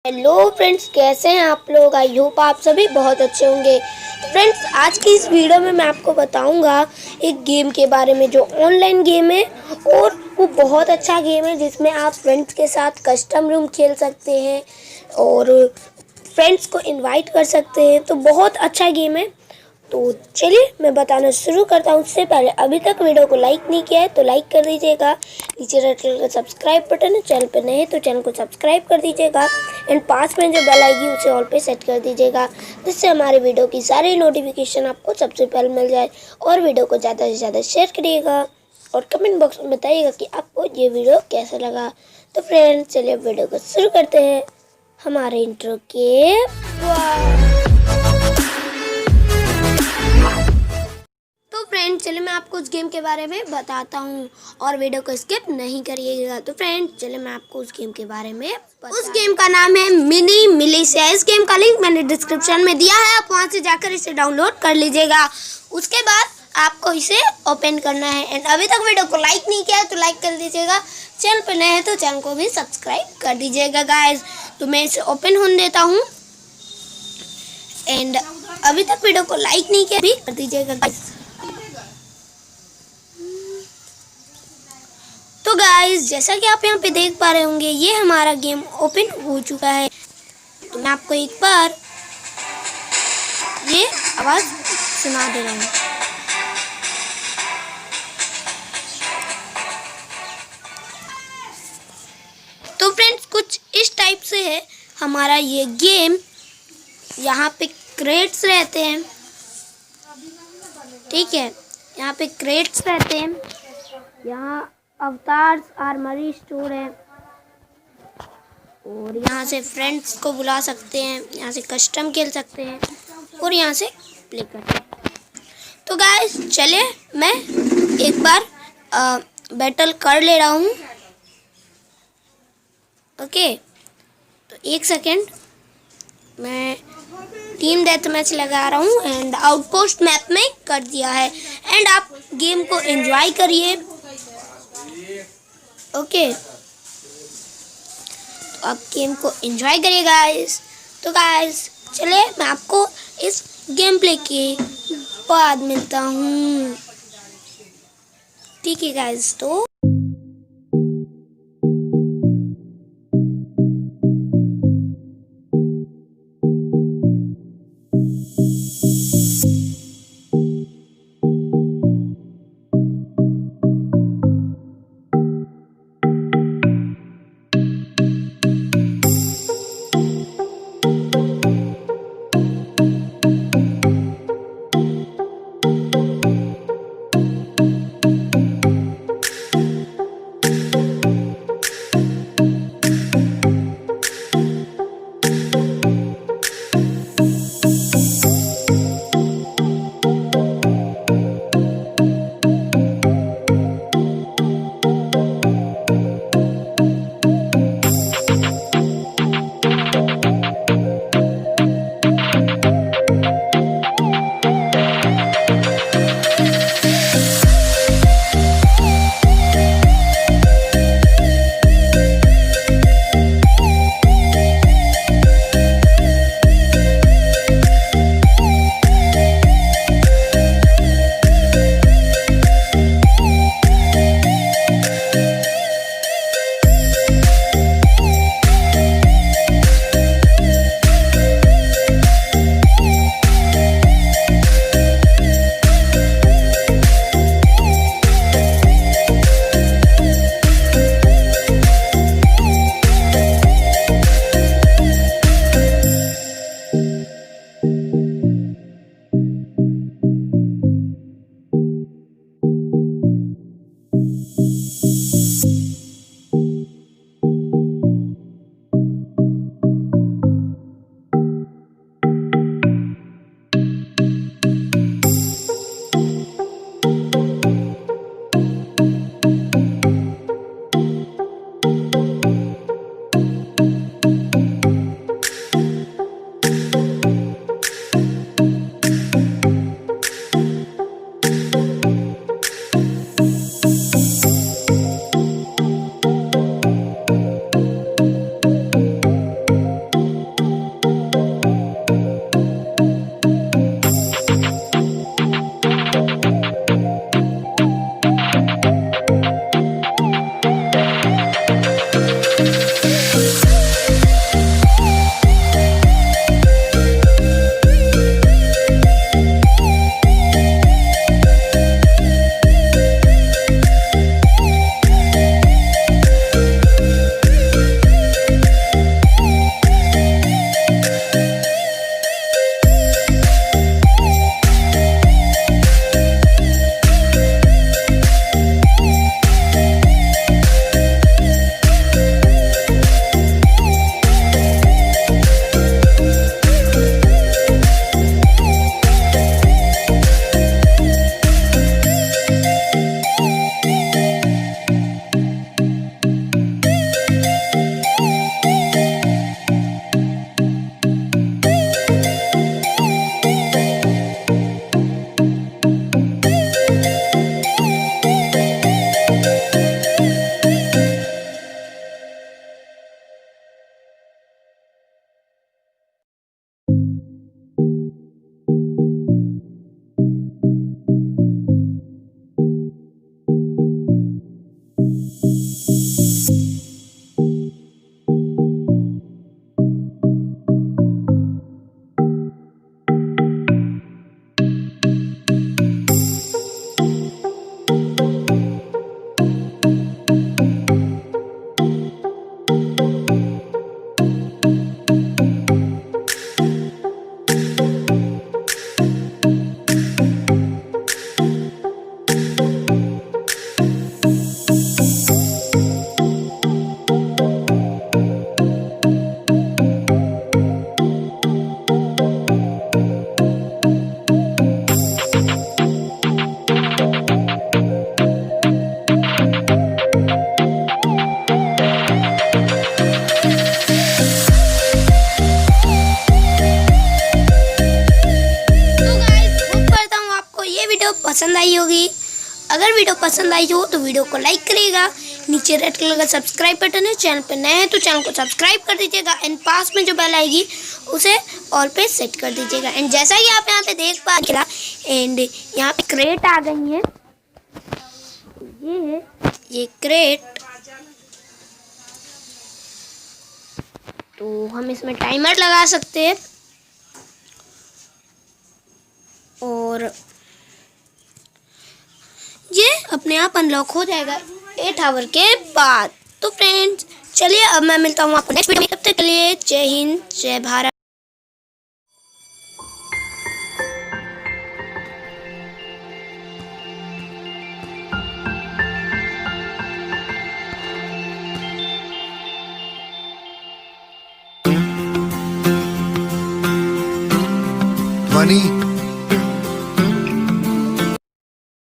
Hello friends, कैसे हैं आप लोग। आई होप आप सभी बहुत अच्छे होंगे। तो फ्रेंड्स, आज की इस वीडियो में मैं आपको बताऊंगा एक गेम के बारे में जो ऑनलाइन गेम है और वो बहुत अच्छा गेम है जिसमें आप फ्रेंड्स के साथ कस्टम रूम खेल सकते हैं और फ्रेंड्स को इनवाइट कर सकते हैं। तो बहुत अच्छा गेम है। तो चलिए मैं बताना शुरू करता हूँ। उससे पहले अभी तक वीडियो को लाइक नहीं किया है तो लाइक कर दीजिएगा। नीचे रेड कलर का सब्सक्राइब बटन है, चैनल पे नए हैं तो चैनल को सब्सक्राइब कर दीजिएगा एंड पास में जो बेल आएगी उसे ऑल पे सेट कर दीजिएगा, जिससे हमारे वीडियो की सारी नोटिफिकेशन आपको सबसे पहले मिल जाए। और वीडियो को ज़्यादा से ज़्यादा शेयर करिएगा और कमेंट बॉक्स में बताइएगा कि आपको ये वीडियो कैसा लगा। तो फ्रेंड्स, चलिए वीडियो को शुरू करते हैं हमारे इंट्रो के फ्रेंड। चलिए मैं आपको उस गेम के बारे में बताता हूँ और वीडियो को स्किप नहीं करिएगा। तो फ्रेंड, चलिए मैं आपको उस गेम के बारे में उस गेम का नाम है मिनी मिलिशिया। इस गेम का लिंक मैंने डिस्क्रिप्शन में दिया है, आप वहाँ से जाकर इसे डाउनलोड कर लीजिएगा। उसके बाद आपको इसे ओपन करना है एंड अभी तक वीडियो को लाइक नहीं किया है तो लाइक कर दीजिएगा। चैनल पर नए हैं तो चैनल को भी सब्सक्राइब कर दीजिएगा गाइज। तो मैं इसे ओपन होने देता हूँ एंड अभी तक वीडियो को लाइक नहीं किया भी कर दीजिएगा गाइज। तो गाइस, जैसा कि आप यहाँ पे देख पा रहे होंगे, ये हमारा गेम ओपन हो चुका है। तो मैं आपको एक बार ये आवाज सुना दे रहा हूँ। तो फ्रेंड्स, कुछ इस टाइप से है हमारा ये गेम। यहाँ पे क्रेट्स रहते हैं, ठीक है, यहाँ पे क्रेट्स रहते हैं। यहाँ अवतार्स आर्मरी स्टोर है और यहाँ से फ्रेंड्स को बुला सकते हैं, यहाँ से कस्टम खेल सकते हैं और यहाँ से प्ले कर सकते हैं। तो गाइस, चलिए मैं एक बार बैटल कर ले रहा हूँ। ओके, तो एक सेकेंड, मैं टीम डेथ मैच लगा रहा हूँ एंड आउटपोस्ट मैप में कर दिया है एंड आप गेम को एंजॉय करिए। ओके, तो आप गेम को एंजॉय करिए गाइस। तो गाइस, चलिए मैं आपको इस गेम प्ले के बाद मिलता हूँ, ठीक है गाइस। तो पसंद आई होगी। अगर वीडियो पसंद आई हो तो वीडियो को लाइक करिएगा। नीचे रेड कलर का सब्सक्राइब बटन है, चैनल पर नए हैं तो चैनल को सब्सक्राइब कर दीजिएगा एंड पास में जो बेल आएगी उसे ऑल पे सेट कर दीजिएगा। एंड जैसा कि आप यहाँ पे देख पा रहे एंड यहाँ पे क्रेट आ गई है, ये है ये क्रेट। तो हम इसमें टाइमर लगा सकते हैं और ये अपने आप अनलॉक हो जाएगा 8 आवर के बाद। तो फ्रेंड्स चलिए अब मैं मिलता हूँ आपको नेक्स्ट वीडियो में। तब तक के लिए जय हिंद, जय भारत। money